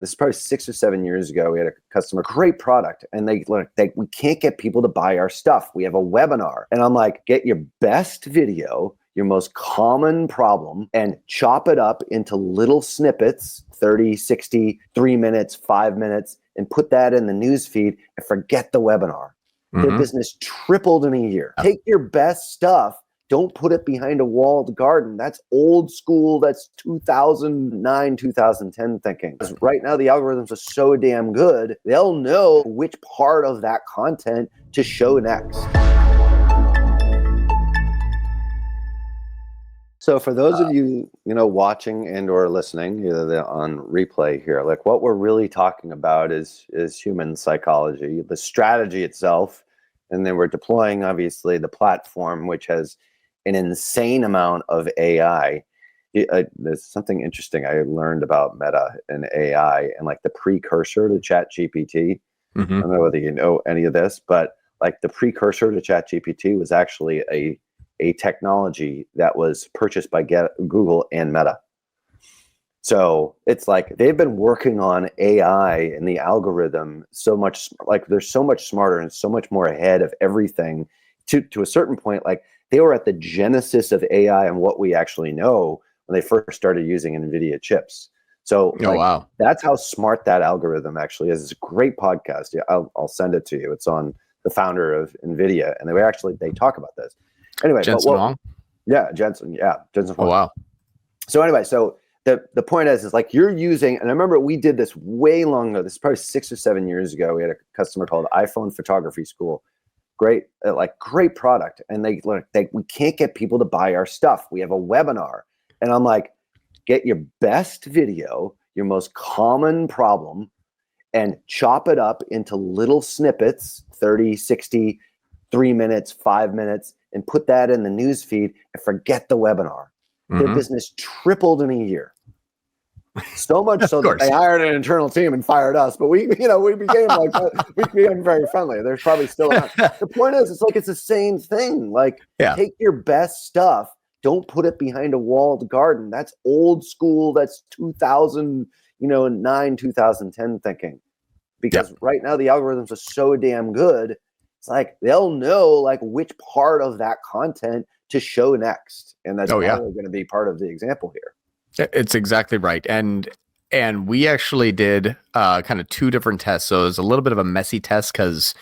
This is probably 6 or 7 years ago. We had a customer, great product, and we can't get people to buy our stuff. We have a webinar. And I'm like, get your best video, your most common problem, and chop it up into little snippets, 30, 60, 3 minutes, 5 minutes, and put that in the news feed and forget the webinar. Their business tripled in a year. Take your best stuff. Don't put it behind a walled garden. That's old school. That's 2009, 2010 thinking. Because right now the algorithms are so damn good, they'll know which part of that content to show next. So for those of you, watching and or listening, either on replay here, like what we're really talking about is human psychology, the strategy itself, and then we're deploying obviously the platform, which has an insane amount of AI. There's something interesting I learned about Meta and AI and like the precursor to ChatGPT. I don't know whether you know any of this, but like the precursor to ChatGPT was actually a technology that was purchased by Google and Meta. So it's like they've been working on AI and the algorithm so much, like they're so much smarter and so much more ahead of everything to a certain point. Like they were at the genesis of AI and what we actually know when they first started using NVIDIA chips. So wow, that's how smart that algorithm actually is. It's a great podcast. Yeah, I'll send it to you. It's on the founder of NVIDIA, and they talk about this. Anyway, Jensen Huang? Yeah, Jensen. Yeah, Jensen Huang. Oh, wow. So anyway, so the point is like you're using, and I remember we did this way long ago. This is probably 6 or 7 years ago. We had a customer called iPhone Photography School. Great product, and we can't get people to buy our stuff. We have a webinar, and I'm like, get your best video, your most common problem, and chop it up into little snippets, 30, 60, 3 minutes, 5 minutes, and put that in the news feed and forget the webinar. Their business tripled in a year. So much so that they hired an internal team and fired us, but we became very friendly. There's probably still the point is, it's the same thing. Like, take your best stuff, don't put it behind a walled garden. That's old school. That's 2009, 2010 thinking. Because right now the algorithms are so damn good. It's like they'll know like which part of that content to show next, and that's probably going to be part of the example here. It's exactly right. And we actually did kind of two different tests. So it was a little bit of a messy test because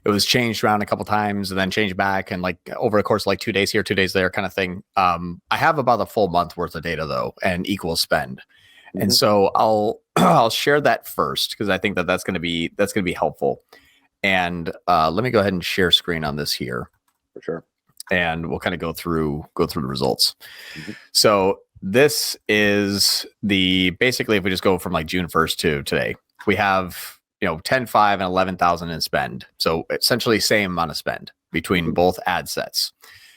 it was changed around a couple times and then changed back, and like over the course of like 2 days here, 2 days there kind of thing. I have about a full month worth of data though, and equal spend. And so I'll share that first because I think that's going to be helpful. And let me go ahead and share screen on this here. For sure. And we'll kind of go through the results. So this is basically if we just go from like June 1st to today, we have 10, 5, and 11,000 in spend. So essentially same amount of spend between both ad sets.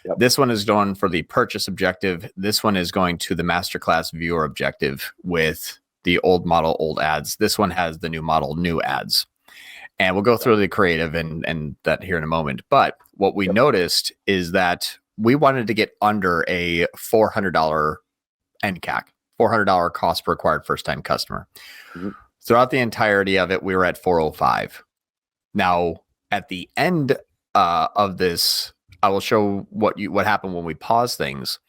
Yep. This one is going for the purchase objective. This one is going to the masterclass viewer objective with the old model, old ads. This one has the new model, new ads. And we'll go through the creative and that here in a moment. But what we noticed is that we wanted to get under a $400 NCAC, $400 cost per acquired first-time customer. Throughout the entirety of it, we were at 405. Now, at the end of this, I will show what happened when we pause things.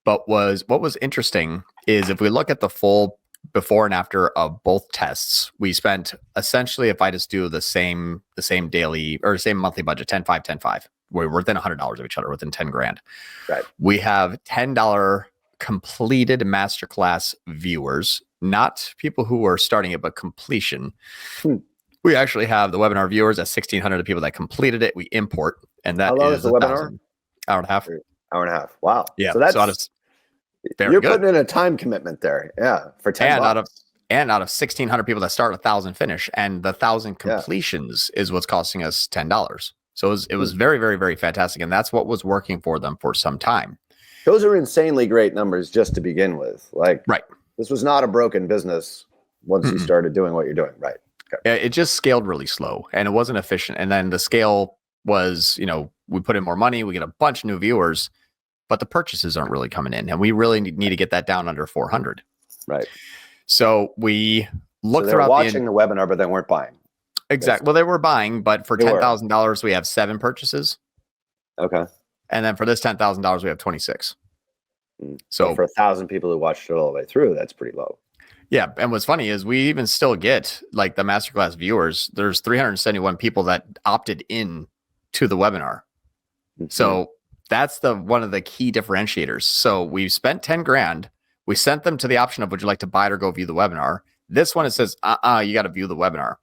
But what was interesting is if we look at the full before and after of both tests, we spent essentially, if I just do the same daily or same monthly budget, 10, 5, 10, 5, we're within $100 of each other, within 10 grand. Right. We have $10 completed masterclass viewers, not people who are starting it, but completion. We actually have the webinar viewers at 1,600, the people that completed it. We import, and that is the webinar. Hour and a half. Hour and a half. Wow. Yeah. So that's you're putting in a time commitment there. Yeah. For 10 and bucks. out of 1,600 people that start, 1,000 finish, and the 1,000 completions is what's costing us $10. So it was very, very, very fantastic, and that's what was working for them for some time. Those are insanely great numbers just to begin with. Like, right. This was not a broken business once you started doing what you're doing. Right. Okay. It just scaled really slow, and it wasn't efficient. And then the scale was, we put in more money, we get a bunch of new viewers, but the purchases aren't really coming in, and we really need to get that down under 400. Right. So we look So they're throughout watching the webinar, but they weren't buying. exact. Well, they were buying, but for They were. $10,000, we have 7 purchases. Okay. And then for this $10,000, we have 26. So for 1,000 people who watched it all the way through, that's pretty low. Yeah. And what's funny is we even still get like the masterclass viewers. There's 371 people that opted in to the webinar. So that's one of the key differentiators. So we spent 10 grand. We sent them to the option of, would you like to buy it or go view the webinar? This one, it says, you got to view the webinar.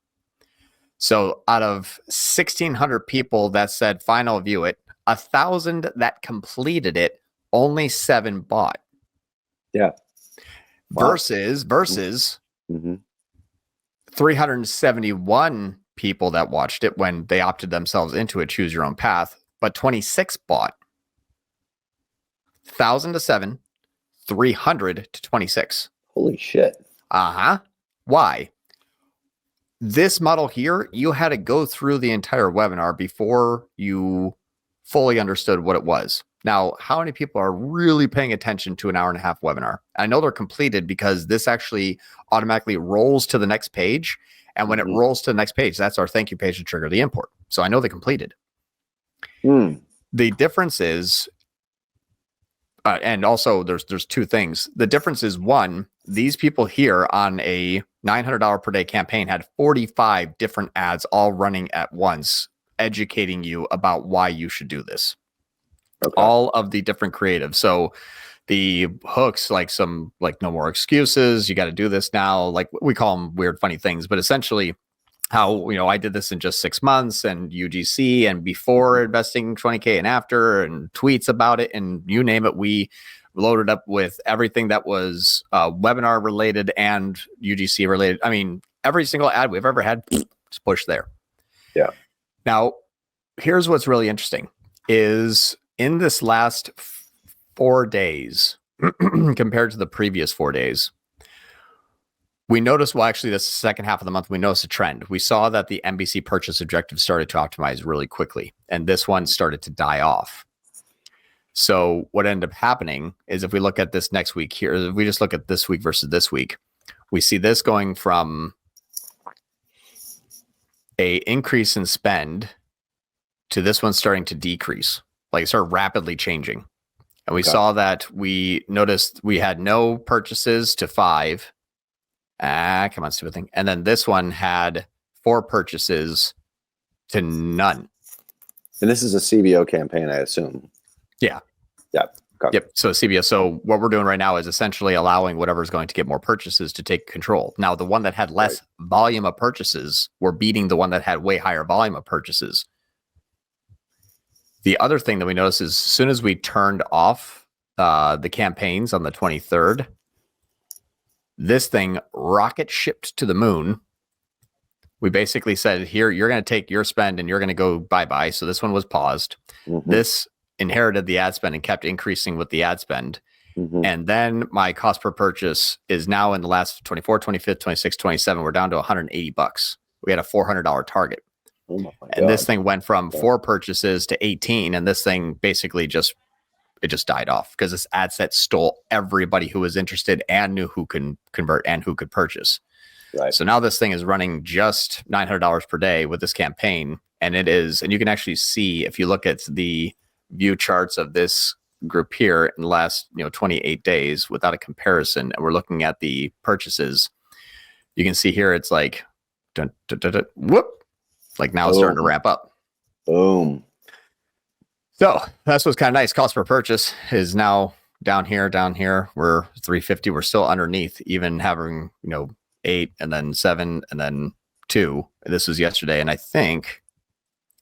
So out of 1,600 people that said, fine, I'll view it, 1,000 that completed it, only 7 bought. Yeah. Wow. Versus 371 people that watched it when they opted themselves into it, choose your own path, but 26 bought. 1,000 to 7, 300 to 26. Holy shit. Why? This model here, you had to go through the entire webinar before you fully understood what it was. Now, how many people are really paying attention to an hour and a half webinar? I know they're completed because this actually automatically rolls to the next page. And when it rolls to the next page, that's our thank you page to trigger the import. So I know they completed. The difference is, and also there's 2 things. The difference is, one, these people here on a $900 per day campaign had 45 different ads all running at once, educating you about why you should do this. Okay. All of the different creatives. So the hooks, like no more excuses. You got to do this now. Like we call them weird, funny things, but essentially how, I did this in just 6 months and UGC and before investing 20K and after, and tweets about it and you name it. We loaded up with everything that was webinar related and UGC related. I mean, every single ad we've ever had, just push there. Yeah. Now, here's what's really interesting is in this last 4 days compared to the previous 4 days, we noticed, well, actually the second half of the month, we noticed a trend. We saw that the NBC purchase objective started to optimize really quickly, and this one started to die off. So what ended up happening is if we look at this next week here, if we just look at this week versus this week, we see this going from a increase in spend to this one starting to decrease, like it started rapidly changing. And we saw that we noticed we had no purchases to 5. Come on, stupid thing. And then this one had 4 purchases to none. And this is a CBO campaign, I assume. Yeah. Yep. Okay. Yep. So CBO. So what we're doing right now is essentially allowing whatever's going to get more purchases to take control. Now, the one that had less volume of purchases, we're beating the one that had way higher volume of purchases. The other thing that we noticed is as soon as we turned off the campaigns on the 23rd, this thing rocket shipped to the moon. We basically said, here, you're going to take your spend and you're going to go bye-bye. So this one was paused. This inherited the ad spend and kept increasing with the ad spend. And then my cost per purchase is now in the last 24, 25, 26, 27. We're down to $180. We had a $400 target. And this thing went from 4 purchases to 18. And this thing basically just died off because this ad set stole everybody who was interested and knew who can convert and who could purchase. Right. So now this thing is running just $900 per day with this campaign. And you can actually see, if you look at the view charts of this group here in the last 28 days without a comparison, and we're looking at the purchases, you can see here it's like whoop, like now it's starting to ramp up. Boom. So that's what's kind of nice. Cost per purchase is now down here. We're 350. We're still underneath, even having 8 and then 7 and then 2. This was yesterday, and I think,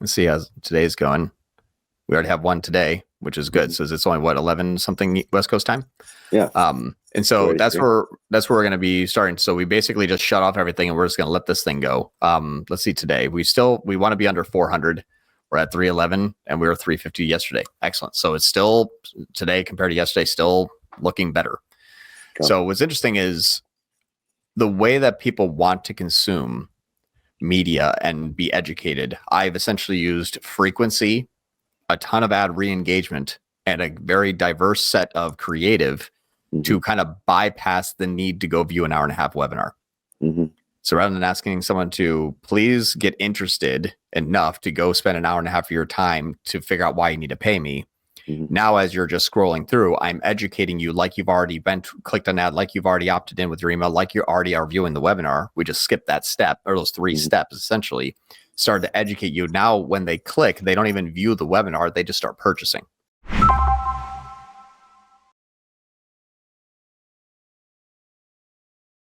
let's see how today's going. We already have 1 today, which is good. So it's only 11 something West Coast time. Yeah. And so that's where we're going to be starting. So we basically just shut off everything and we're just going to let this thing go. Let's see today. We want to be under 400. We're at 311 and we were 350 yesterday. Excellent. So it's still today compared to yesterday, still looking better. Cool. So what's interesting is the way that people want to consume media and be educated. I've essentially used frequency, a ton of ad re-engagement, and a very diverse set of creative to kind of bypass the need to go view an hour and a half webinar. So rather than asking someone to please get interested enough to go spend an hour and a half of your time to figure out why you need to pay me, now as you're just scrolling through, I'm educating you like you've already clicked on that, like you've already opted in with your email, like you already are viewing the webinar. We just skipped that step, or those 3 steps essentially. Started to educate you. Now when they click, they don't even view the webinar, they just start purchasing.